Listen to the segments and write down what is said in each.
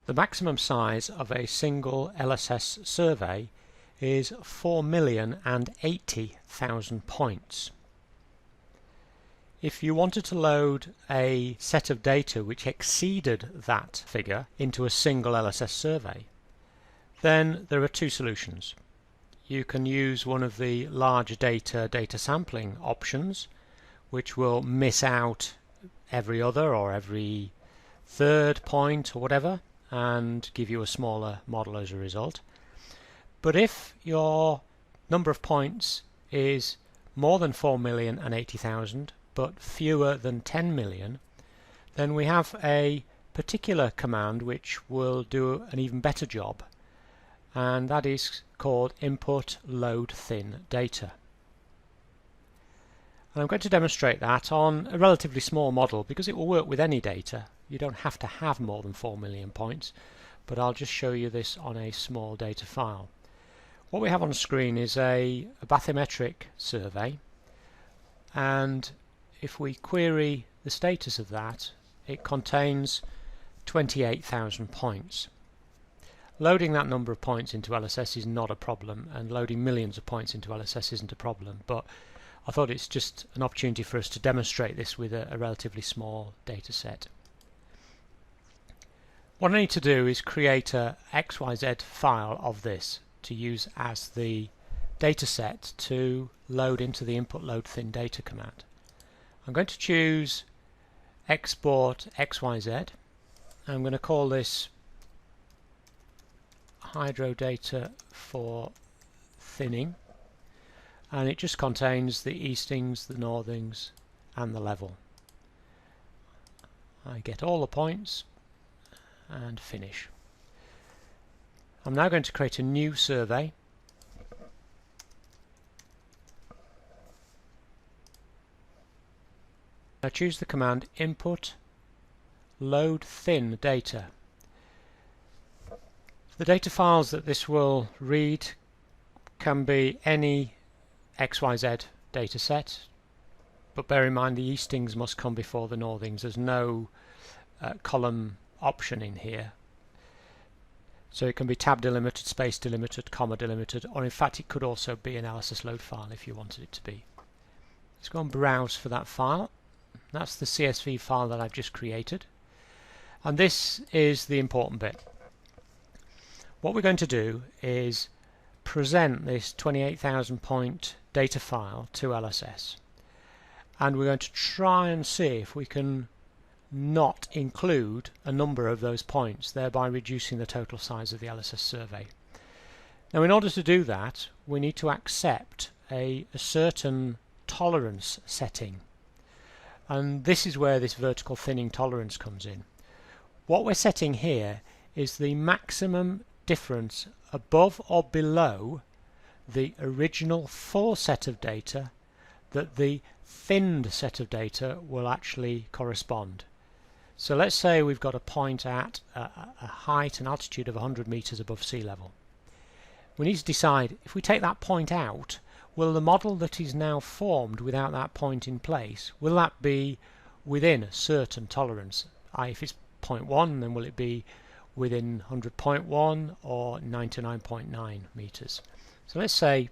The maximum size of a single LSS survey is 4,080,000 points. If you wanted to load a set of data which exceeded that figure into a single LSS survey, then there are two solutions. You can use one of the large data sampling options, which will miss out every other or every third point or whatever, and give you a smaller model as a result. But if your number of points is more than 4,080,000 but fewer than 10 million, then we have a particular command which will do an even better job, and that is called input load thin data. And I'm going to demonstrate that on a relatively small model because it will work with any data. You don't have to have more than 4 million points, but I'll just show you this on a small data file. What we have on the screen is a bathymetric survey, and if we query the status of that, it contains 28,000 points. Loading that number of points into LSS is not a problem, and loading millions of points into LSS isn't a problem, but I thought it's just an opportunity for us to demonstrate this with a relatively small data set. What I need to do is create a XYZ file of this to use as the data set to load into the input load thin data command. I'm going to choose export XYZ. I'm going to call this hydro data for thinning, and it just contains the eastings, the northings and the level. I get all the points and finish. I'm now going to create a new survey. I choose the command input load thin data. The data files that this will read can be any XYZ data set, but bear in mind the eastings must come before the northings. There's no column option in here, so it can be tab delimited, space delimited, comma delimited, or in fact it could also be an LSS load file if you wanted it to be. Let's go and browse for that file. That's the CSV file that I've just created, and this is the important bit. What we're going to do is present this 28,000 point data file to LSS, and we're going to try and see if we can not include a number of those points, thereby reducing the total size of the LSS survey. Now, in order to do that, we need to accept a certain tolerance setting, and this is where this vertical thinning tolerance comes in. What we're setting here is the maximum difference above or below the original full set of data that the thinned set of data will actually correspond. So let's say we've got a point at a height and altitude of 100 meters above sea level. We need to decide, if we take that point out, will the model that is now formed without that point in place, will that be within a certain tolerance? If it's 0.1, then will it be within 100.1 or 99.9 meters? So let's say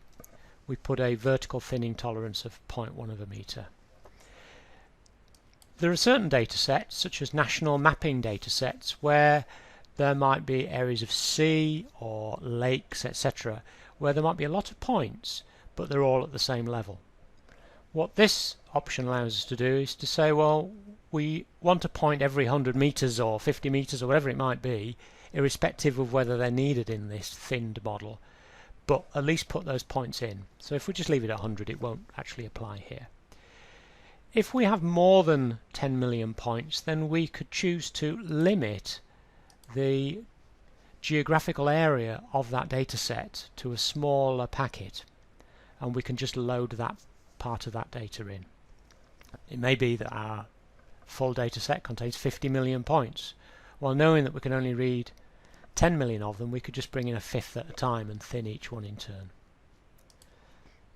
we put a vertical thinning tolerance of 0.1 of a meter. There are certain data sets, such as national mapping data sets, where there might be areas of sea or lakes, etc., where there might be a lot of points, but they're all at the same level. What this option allows us to do is to say, well, we want a point every 100 meters or 50 meters or whatever it might be, irrespective of whether they're needed in this thinned model, but at least put those points in. So if we just leave it at 100, it won't actually apply here. If we have more than 10 million points, then we could choose to limit the geographical area of that data set to a smaller packet, and we can just load that part of that data in. It may be that our full data set contains 50 million points. Well, knowing that we can only read 10 million of them, we could just bring in a fifth at a time and thin each one in turn.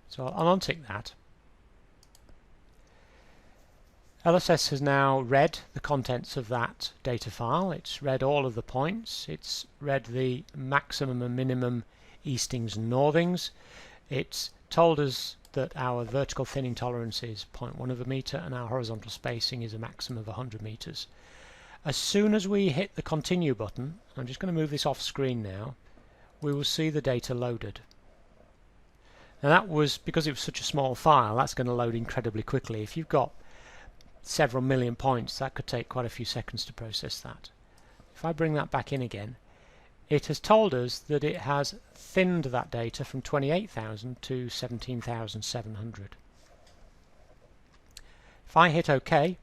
So I'll untick that. LSS has now read the contents of that data file. It's read all of the points. It's read the maximum and minimum eastings and northings. It's told us that our vertical thinning tolerance is 0.1 of a meter and our horizontal spacing is a maximum of 100 meters. As soon as we hit the continue button, I'm just going to move this off screen now, we will see the data loaded. Now that was, because it was such a small file, that's going to load incredibly quickly. If you've got several million points, that could take quite a few seconds to process that. If I bring that back in again, it has told us that it has thinned that data from 28,000 to 17,700. If I hit OK,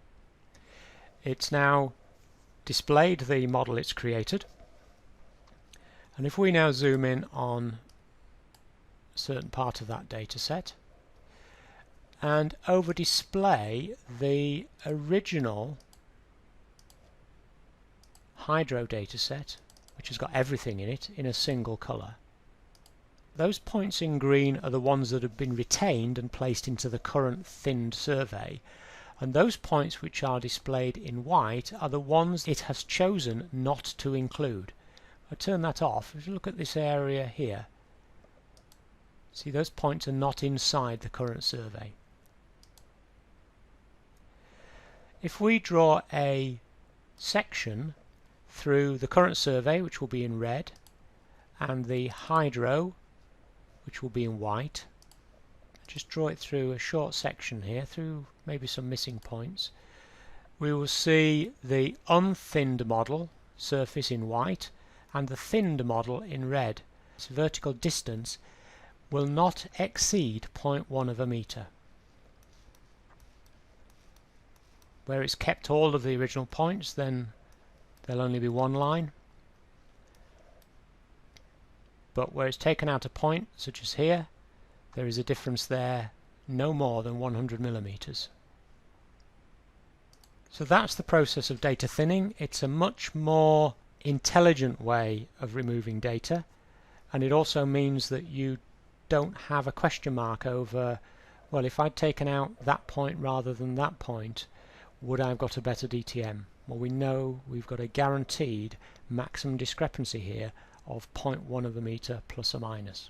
it's now displayed the model it's created. And if we now zoom in on a certain part of that data set and over display the original hydro data set, which has got everything in it in a single colour. Those points in green are the ones that have been retained and placed into the current thinned survey, and those points which are displayed in white are the ones it has chosen not to include. I turn that off. If you look at this area here, see, those points are not inside the current survey. If we draw a section through the current survey, which will be in red, and the hydro, which will be in white, just draw it through a short section here, through maybe some missing points, we will see the unthinned model surface in white and the thinned model in red. Its vertical distance will not exceed 0.1 of a meter. Where it's kept all of the original points, then there'll only be one line. But where it's taken out a point, such as here, there is a difference there no more than 100 millimeters. So that's the process of data thinning. It's a much more intelligent way of removing data, and it also means that you don't have a question mark over, well, if I'd taken out that point rather than that point, would I have got a better DTM? Well, we know we've got a guaranteed maximum discrepancy here of 0.1 of a meter plus or minus.